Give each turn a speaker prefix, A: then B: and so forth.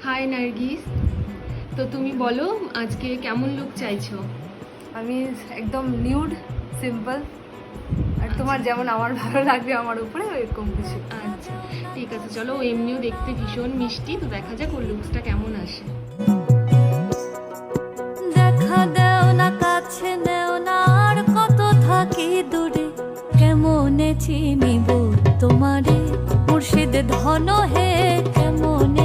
A: High Nargis, তো তুমি বলো আজকে কেমন লুক চাইছো?
B: আমি একদম নিউড সিম্পল, আর তোমার যেমন আমার ভালো লাগবে আমার উপরে এরকম কিছু।
A: আচ্ছা ঠিক আছে, চলো ও এমনিও দেখতে ভীষণ মিষ্টি, তো দেখা যাক ওর লুকসটা কেমন আসে।
C: দেখা দেও না, কাছে নেও না, আর কত থাকি দূরে, কেমনে চিনিব তোমারে মুর্শিদ ধন হে, কেমনে